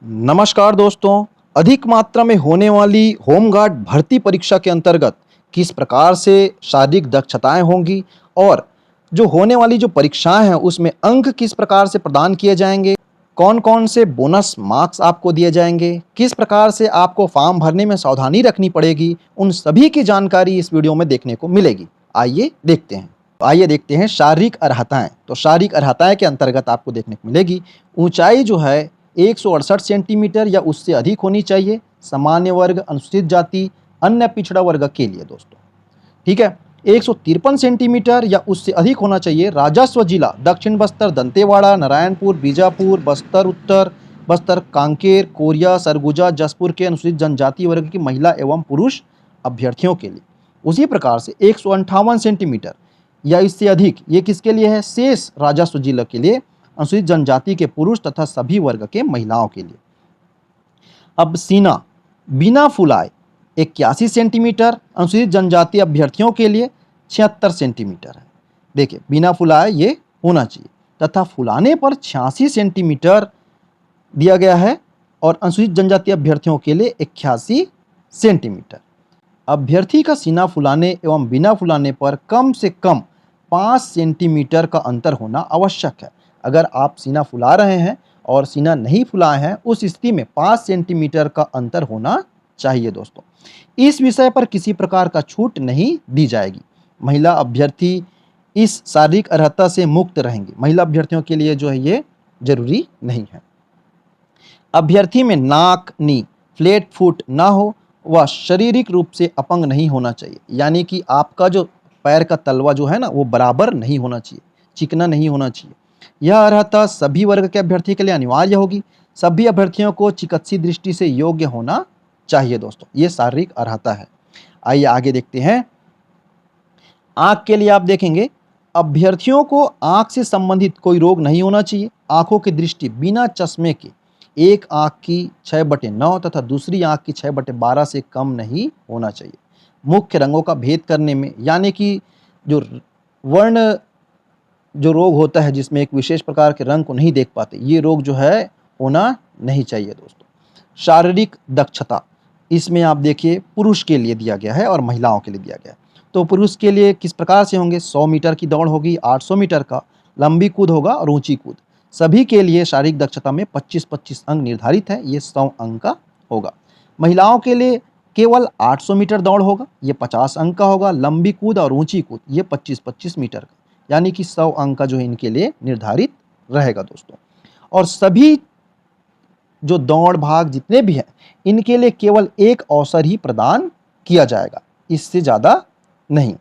नमस्कार दोस्तों। अधिक मात्रा में होने वाली होमगार्ड भर्ती परीक्षा के अंतर्गत किस प्रकार से शारीरिक दक्षताएं होंगी और जो होने वाली जो परीक्षाएं हैं उसमें अंक किस प्रकार से प्रदान किए जाएंगे, कौन कौन से बोनस मार्क्स आपको दिए जाएंगे, किस प्रकार से आपको फॉर्म भरने में सावधानी रखनी पड़ेगी, उन सभी की जानकारी इस वीडियो में देखने को मिलेगी। आइए देखते हैं शारीरिक अर्हताएं। तो शारीरिक अर्हताएं के अंतर्गत आपको देखने को मिलेगी ऊंचाई जो है 168 सेंटीमीटर या उससे अधिक होनी चाहिए सामान्य वर्ग, अनुसूचित जाति, अन्य पिछड़ा वर्ग के लिए दोस्तों। ठीक है, 153 सेंटीमीटर या उससे अधिक होना चाहिए राजस्व जिला दक्षिण बस्तर, दंतेवाड़ा, नारायणपुर, बीजापुर, बस्तर उत्तर, बस्तर, कांकेर, कोरिया, सरगुजा, जसपुर के अनुसूचित जनजाति वर्ग की महिला एवं पुरुष अभ्यर्थियों के लिए। उसी प्रकार से 158 सेंटीमीटर या इससे अधिक ये किसके लिए है? शेष राजस्व जिला के लिए, अनुसूचित जनजाति के पुरुष तथा सभी वर्ग के महिलाओं के लिए। अब सीना बिना फुलाए 81 सेंटीमीटर, अनुसूचित जनजाति अभ्यर्थियों के लिए 76 सेंटीमीटर है। देखिए, बिना फुलाए ये होना चाहिए तथा फुलाने पर 86 सेंटीमीटर दिया गया है और अनुसूचित जनजाति अभ्यर्थियों के लिए 81 सेंटीमीटर। अभ्यर्थी का सीना फुलाने एवं बिना फुलाने पर कम से कम 5 सेंटीमीटर का अंतर होना आवश्यक है। अगर आप सीना फुला रहे हैं और सीना नहीं फुलाए हैं, उस स्थिति में 5 सेंटीमीटर का अंतर होना चाहिए दोस्तों। इस विषय पर किसी प्रकार का छूट नहीं दी जाएगी। महिला अभ्यर्थी इस शारीरिक अर्हता से मुक्त रहेंगे। महिला अभ्यर्थियों के लिए जो है ये जरूरी नहीं है। अभ्यर्थी में नाक, नी, फ्लैट फुट ना हो वह शारीरिक रूप से अपंग नहीं होना चाहिए, यानी कि आपका जो पैर का तलवा जो है ना वो बराबर नहीं होना चाहिए, चिकना नहीं होना चाहिए। यह अर्हता सभी वर्ग के अभ्यर्थी के लिए अनिवार्य होगी। सभी अभ्यर्थियों को चिकित्सीय दृष्टि से योग्य होना चाहिए दोस्तों। ये शारीरिक अर्हता है। आइए आगे देखते हैं। आंख के लिए आप देखेंगे अभ्यर्थियों को आंख से संबंधित कोई रोग नहीं होना चाहिए। आंखों की दृष्टि बिना चश्मे के एक आंख की 6/9 तथा दूसरी आंख की 6/12 से कम नहीं होना चाहिए। मुख्य रंगों का भेद करने में, यानी कि जो वर्ण जो रोग होता है जिसमें एक विशेष प्रकार के रंग को नहीं देख पाते, ये रोग जो है होना नहीं चाहिए दोस्तों। शारीरिक दक्षता इसमें आप देखिए पुरुष के लिए दिया गया है और महिलाओं के लिए दिया गया है। तो पुरुष के लिए किस प्रकार से होंगे? 100 मीटर की दौड़ होगी, 800 मीटर का लंबी कूद होगा और ऊंची कूद। सभी के लिए शारीरिक दक्षता में 25-25 अंक निर्धारित है, ये 100 अंक का होगा। महिलाओं के लिए केवल 800 मीटर दौड़ होगा, ये 50 अंक का होगा। लंबी कूद और ऊंची कूद ये 25-25 मीटर का, यानी कि 100 अंक का जो है इनके लिए निर्धारित रहेगा दोस्तों। और सभी जो दौड़ भाग जितने भी हैं इनके लिए केवल एक अवसर ही प्रदान किया जाएगा, इससे ज़्यादा नहीं।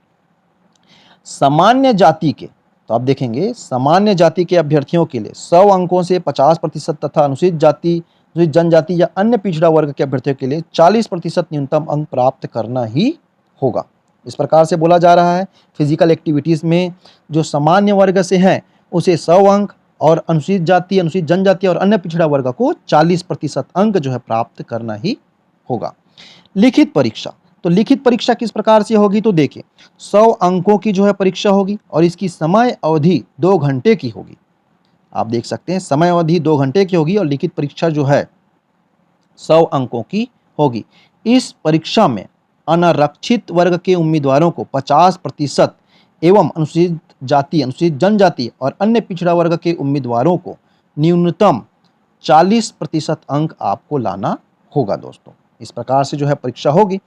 सामान्य जाति के, तो आप देखेंगे सामान्य जाति के अभ्यर्थियों के लिए 100 अंकों से 50% तथा अनुसूचित जाति, अनुसूचित जनजाति या अन्य पिछड़ा वर्ग के अभ्यर्थियों के लिए 40% न्यूनतम अंक प्राप्त करना ही होगा। इस प्रकार से बोला जा रहा है। फिजिकल एक्टिविटीज़ में जो सामान्य वर्ग से हैं उसे 100 अंक और अनुसूचित जाति, अनुसूचित जनजाति और अन्य पिछड़ा वर्ग को 40% अंक जो है प्राप्त करना ही होगा। लिखित परीक्षा, तो लिखित परीक्षा किस प्रकार से होगी? तो देखिए 100 अंकों की जो है परीक्षा होगी और इसकी समय अवधि 2 घंटे की होगी। आप देख सकते हैं समय अवधि 2 घंटे की होगी और लिखित परीक्षा जो है 100 अंकों की होगी। इस परीक्षा में अनारक्षित वर्ग के उम्मीदवारों को 50% एवं अनुसूचित जाति, अनुसूचित जनजाति और अन्य पिछड़ा वर्ग के उम्मीदवारों को न्यूनतम 40% अंक आपको लाना होगा दोस्तों। इस प्रकार से जो है परीक्षा होगी।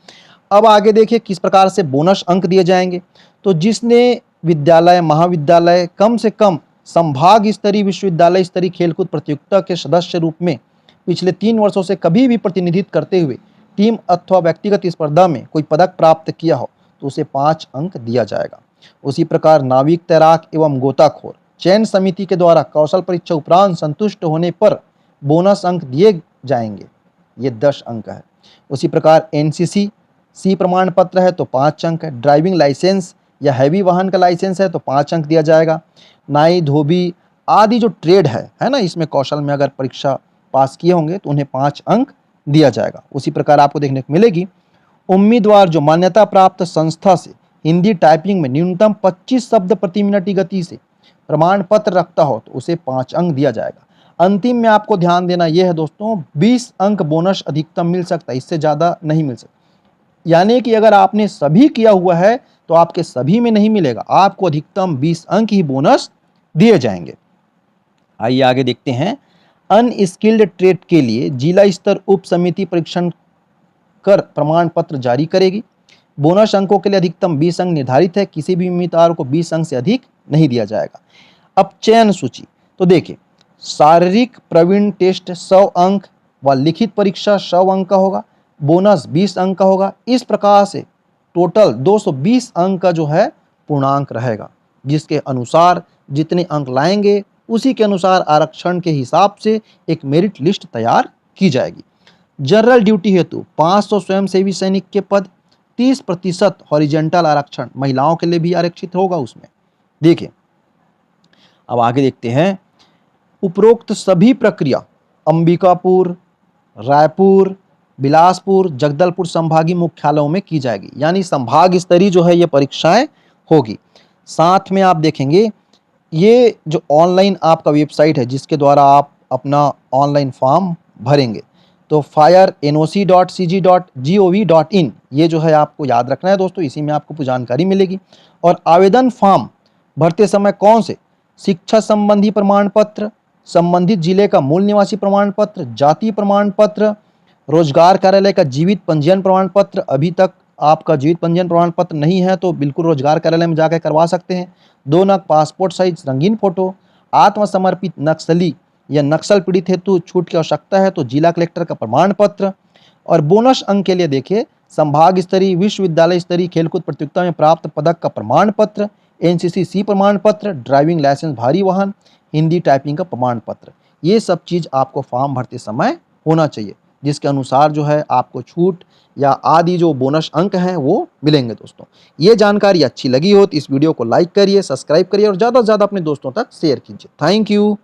अब आगे देखिए किस प्रकार से बोनस अंक दिए जाएंगे। तो जिसने विद्यालय, महाविद्यालय, कम से कम संभाग स्तरीय, विश्वविद्यालय स्तरीय खेलकूद प्रतियोगिता के सदस्य रूप में पिछले 3 वर्षों से कभी भी प्रतिनिधित्व करते हुए टीम अथवा व्यक्तिगत स्पर्धा में कोई पदक प्राप्त किया हो तो उसे 5 अंक दिया जाएगा। उसी प्रकार नाविक, तैराक एवं गोताखोर चयन समिति के द्वारा कौशल परीक्षा उपरांत संतुष्ट होने पर बोनस अंक दिए जाएंगे, ये 10 अंक है। उसी प्रकार एनसीसी सी प्रमाण पत्र है तो 5 अंक है। ड्राइविंग लाइसेंस या हैवी वाहन का लाइसेंस है तो 5 अंक दिया जाएगा। नाई, धोबी आदि जो ट्रेड है ना, इसमें कौशल में अगर परीक्षा पास किए होंगे तो उन्हें 5 अंक दिया जाएगा। उसी प्रकार आपको देखने को मिलेगी उम्मीदवार जो मान्यता प्राप्त संस्था से हिंदी टाइपिंग में न्यूनतम 25 शब्द प्रति मिनट की गति से प्रमाण पत्र रखता हो तो उसे 5 अंक दिया जाएगा। अंतिम में आपको ध्यान देना यह है दोस्तों, 20 अंक बोनस अधिकतम मिल सकता है, इससे ज़्यादा नहीं मिल सकता। यानी कि अगर आपने सभी किया हुआ है तो आपके सभी में नहीं मिलेगा, आपको अधिकतम 20 अंक ही बोनस दिए जाएंगे। आइए आगे देखते हैं। अनस्किल्ड ट्रेड के लिए जिला स्तर उप समिति परीक्षण कर प्रमाण पत्र जारी करेगी। बोनस अंकों के लिए अधिकतम 20 अंक निर्धारित है, किसी भी उम्मीदवार को 20 अंक से अधिक नहीं दिया जाएगा। अब चयन सूची, तो देखिए, शारीरिक प्रवीण टेस्ट 100 अंक व लिखित परीक्षा 100 अंक का होगा, बोनस 20 अंक का होगा। इस प्रकार से टोटल 220 अंक का जो है पूर्णांक रहेगा, जिसके अनुसार जितने अंक लाएंगे उसी के अनुसार आरक्षण के हिसाब से एक मेरिट लिस्ट तैयार की जाएगी। जनरल ड्यूटी हेतु 500 स्वयंसेवी सैनिक के पद, 30% हॉरिजेंटल आरक्षण महिलाओं के लिए भी आरक्षित होगा उसमें। देखिए, अब आगे देखते हैं। उपरोक्त सभी प्रक्रिया अंबिकापुर, रायपुर, बिलासपुर, जगदलपुर संभागीय मुख्यालयों में की जाएगी, यानी संभाग स्तरीय जो है ये परीक्षाएं होगी। साथ में आप देखेंगे ये जो ऑनलाइन आपका वेबसाइट है जिसके द्वारा आप अपना ऑनलाइन फॉर्म भरेंगे, तो fire.noc.cg.gov.in ये जो है आपको याद रखना है दोस्तों, इसी में आपको जानकारी मिलेगी। और आवेदन फॉर्म भरते समय कौन से शिक्षा संबंधी प्रमाण पत्र, संबंधित जिले का मूल निवासी प्रमाण पत्र, जाति प्रमाण पत्र, रोजगार कार्यालय का जीवित पंजीयन प्रमाण पत्र, अभी तक आपका जीवित पंजीयन प्रमाण पत्र नहीं है तो बिल्कुल रोजगार कार्यालय में जाकर करवा सकते हैं। 2 नग पासपोर्ट साइज रंगीन फोटो, आत्मसमर्पित नक्सली या नक्सल पीड़ित हेतु छूट की आवश्यकता है तो जिला कलेक्टर का प्रमाण पत्र। और बोनस अंक के लिए देखिए, संभाग स्तरीय विश्वविद्यालय स्तरीय खेलकूद प्रतियोगिता में प्राप्त पदक का प्रमाण पत्र, NCC प्रमाण पत्र, ड्राइविंग लाइसेंस भारी वाहन, हिंदी टाइपिंग का प्रमाण पत्र, ये सब चीज़ आपको फॉर्म भरते समय होना चाहिए, जिसके अनुसार जो है आपको छूट या आदि जो बोनस अंक हैं वो मिलेंगे दोस्तों। ये जानकारी अच्छी लगी हो तो इस वीडियो को लाइक करिए, सब्सक्राइब करिए और ज़्यादा से ज़्यादा अपने दोस्तों तक शेयर कीजिए। Thank you.